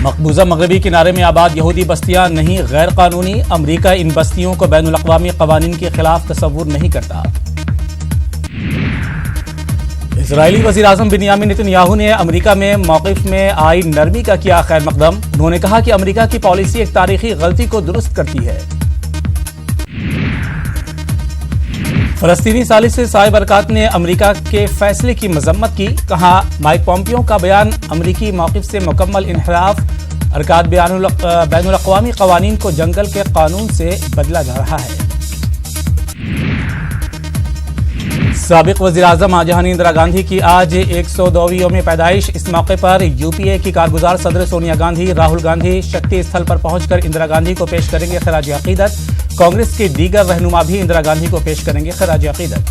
मकबूजा मगरबी किनारे में आबाद यहूदी बस्तियां नहीं गैर कानूनी, अमरीका इन बस्तियों को बैनुल-अक़वामी क़वानीन के खिलाफ तस्वुर नहीं करता। इजरायली वज़ीर आज़म बिन्यामिन नेतन्याहू ने अमरीका में मौक़िफ़ में आई नरमी का किया खैर मक़दम। उन्होंने कहा कि अमरीका की पॉलिसी एक तारीखी गलती को दुरुस्त करती है। फ़लस्तीनी सालिस साहिब बरकात ने अमरीका के फैसले की मजम्मत की। कहा, माइक पॉम्पियो का बयान अमरीकी मौक़िफ़ से मुकम्मल इन्हिराफ, अरकात बैनुल-अक़वामी क़वानीन को जंगल के कानून से बदला जा रहा है। साबिक़ वज़ीर-ए-आज़म महाजहानी इंदिरा गांधी की आज 102वीं यौम पैदाइश। इस मौके पर यूपीए की कारगुजार सदर सोनिया गांधी, राहुल गांधी शक्ति स्थल पर पहुंचकर इंदिरा गांधी को पेश करेंगे खिराज अक़ीदत। कांग्रेस के दीगर रहनुमा भी इंदिरा गांधी को पेश करेंगे खिराज अक़ीदत।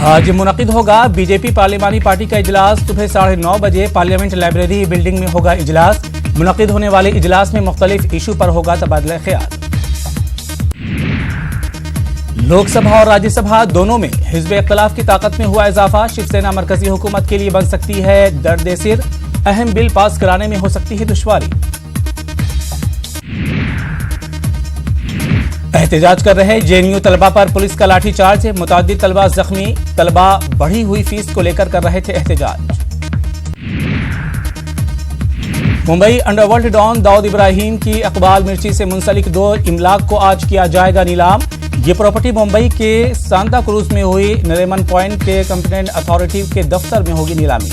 आज मुनक़िद होगा बीजेपी पार्लिमानी पार्टी का इजलास। सुबह 9:30 बजे पार्लियामेंट लाइब्रेरी बिल्डिंग में होगा इजलास। मुनक़िद होने वाले इजलास में मुख्तलिफ इशू पर होगा तबादला ख्याल। लोकसभा और राज्यसभा दोनों में हिज़्ब इख्तिलाफ की ताकत में हुआ इजाफा। शिवसेना मरकजी हुकूमत के लिए बन सकती है दर्द सिर, अहम बिल पास कराने में हो सकती है दुश्वारी। एहतजाज कर रहे जेएनयू तलबा पर पुलिस का लाठीचार्ज। मुतअद्दिद तलबा जख्मी। तलबा बढ़ी हुई फीस को लेकर कर रहे थे एहतजाज। मुंबई अंडरवर्ल्ड डॉन दाऊद इब्राहिम की इकबाल मिर्ची से मुंसलिक 2 इमलाक को आज किया जाएगा नीलाम। ये प्रॉपर्टी मुंबई के सांता क्रूज में हुई नरीमन पॉइंट के कंप्लेंट अथॉरिटी के दफ्तर में होगी नीलामी।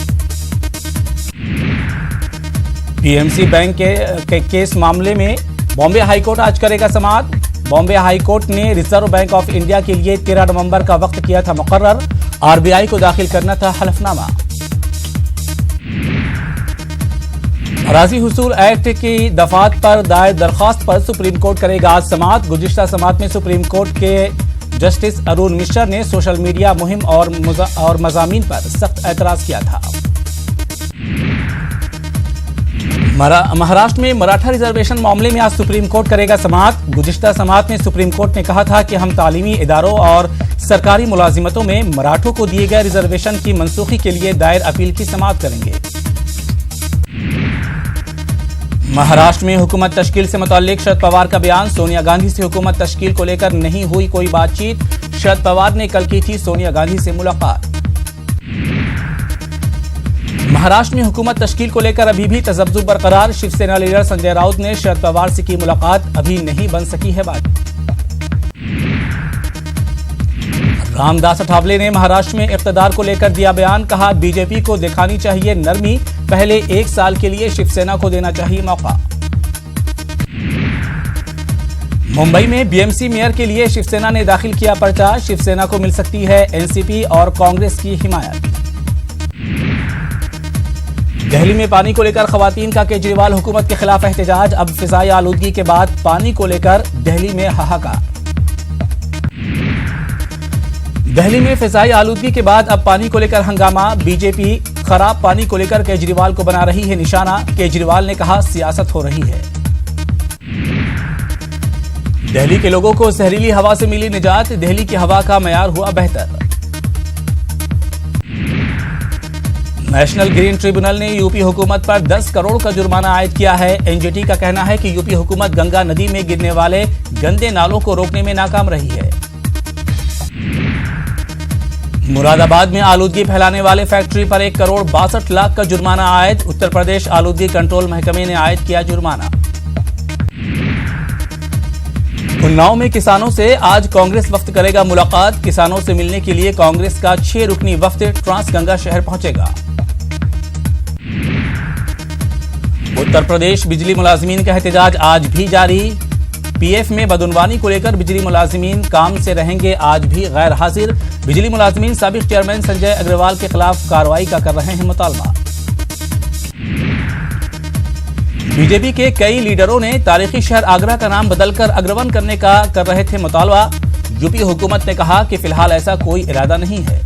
पीएमसी बैंक के केस मामले में बॉम्बे हाईकोर्ट आज करेगा समाअत। बॉम्बे हाईकोर्ट ने रिजर्व बैंक ऑफ इंडिया के लिए 13 नवंबर का वक्त किया था मुकर्रर। आरबीआई को दाखिल करना था हलफनामा। अराज़ी हुसूल एक्ट की दफात पर दायर दरख्वास्त पर सुप्रीम कोर्ट करेगा आज समाअत। गुज़िश्ता समाअत में सुप्रीम कोर्ट के जस्टिस अरुण मिश्र ने सोशल मीडिया मुहिम और मज़ामीन पर सख्त एतराज किया था। महाराष्ट्र में मराठा रिजर्वेशन मामले में आज सुप्रीम कोर्ट करेगा समाअत। गुज़िश्ता समाअत में सुप्रीम कोर्ट ने कहा था कि हम तालीमी इदारों और सरकारी मुलाजिमतों में मराठों को दिए गए रिजर्वेशन की मनसूखी के लिए दायर अपील की समाअत करेंगे। महाराष्ट्र में हुकूमत तश्कील से मुताल्लिक शरद पवार का बयान। सोनिया गांधी से हुकूमत तश्कील को लेकर नहीं हुई कोई बातचीत। शरद पवार ने कल की थी सोनिया गांधी से मुलाकात। महाराष्ट्र में हुकूमत तश्कील को लेकर अभी भी तजब्जुब बरकरार। शिवसेना लीडर संजय राउत ने शरद पवार से की मुलाकात, अभी नहीं बन सकी है बात। रामदास अठावले ने महाराष्ट्र में इक़्तिदार को लेकर दिया बयान। कहा, बीजेपी को दिखानी चाहिए नरमी, पहले 1 साल के लिए शिवसेना को देना चाहिए मौका। मुंबई में बीएमसी मेयर के लिए शिवसेना ने दाखिल किया पर्चा। शिवसेना को मिल सकती है एनसीपी और कांग्रेस की हिमायत। दिल्ली में पानी को लेकर खवातीन का केजरीवाल हुकूमत के खिलाफ एहतजाज। अब फिजाई आलूदगी के बाद पानी को लेकर दिल्ली में हाहाकार। दिल्ली में फिजाई आलूदगी के बाद अब पानी को लेकर हंगामा। बीजेपी खराब पानी को लेकर केजरीवाल को बना रही है निशाना। केजरीवाल ने कहा, सियासत हो रही है। दिल्ली के लोगों को जहरीली हवा से मिली निजात। दिल्ली की हवा का मयार हुआ बेहतर। नेशनल ग्रीन ट्रिब्यूनल ने यूपी हुकूमत पर 10 करोड़ का जुर्माना आयद किया है। एनजीटी का कहना है कि यूपी हुकूमत गंगा नदी में गिरने वाले गंदे नालों को रोकने में नाकाम रही है। मुरादाबाद में आलूदगी फैलाने वाले फैक्ट्री पर 1 करोड़ 62 लाख का जुर्माना आयद। उत्तर प्रदेश आलूदगी कंट्रोल महकमे ने आयद किया जुर्माना। उन्नाव में किसानों से आज कांग्रेस वफ्द करेगा मुलाकात। किसानों से मिलने के लिए कांग्रेस का 6 रुकनी वफ्द ट्रांस गंगा शहर पहुंचेगा। उत्तर प्रदेश बिजली मुलाजिमीन का एहतजाज आज भी जारी। पीएफ में बदउनवानी को लेकर बिजली मुलाजिमीन काम से रहेंगे आज भी गैर हाजिर। बिजली मुलाजिमीन साबिक चेयरमैन संजय अग्रवाल के खिलाफ कार्रवाई का कर रहे हैं मुतालबा। बीजेपी के कई लीडरों ने तारीखी शहर आगरा का नाम बदलकर अग्रवन करने का कर रहे थे मुतालबा। यूपी हुकूमत ने कहा कि फिलहाल ऐसा कोई इरादा नहीं है।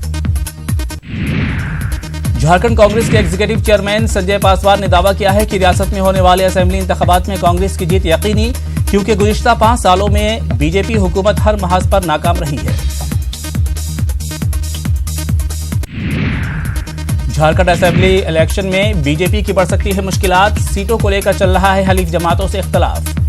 झारखंड कांग्रेस के एग्जीक्यूटिव चेयरमैन संजय पासवान ने दावा किया है कि रियासत में होने वाले असेंबली इंतखाबात में कांग्रेस की जीत यकीनी, क्योंकि गुज़िश्ता 5 सालों में बीजेपी हुकूमत हर महाज पर नाकाम रही है। झारखंड असेंबली इलेक्शन में बीजेपी की बढ़ सकती है मुश्किलात, सीटों को लेकर चल रहा है हलीफ जमातों से इख्तलाफ।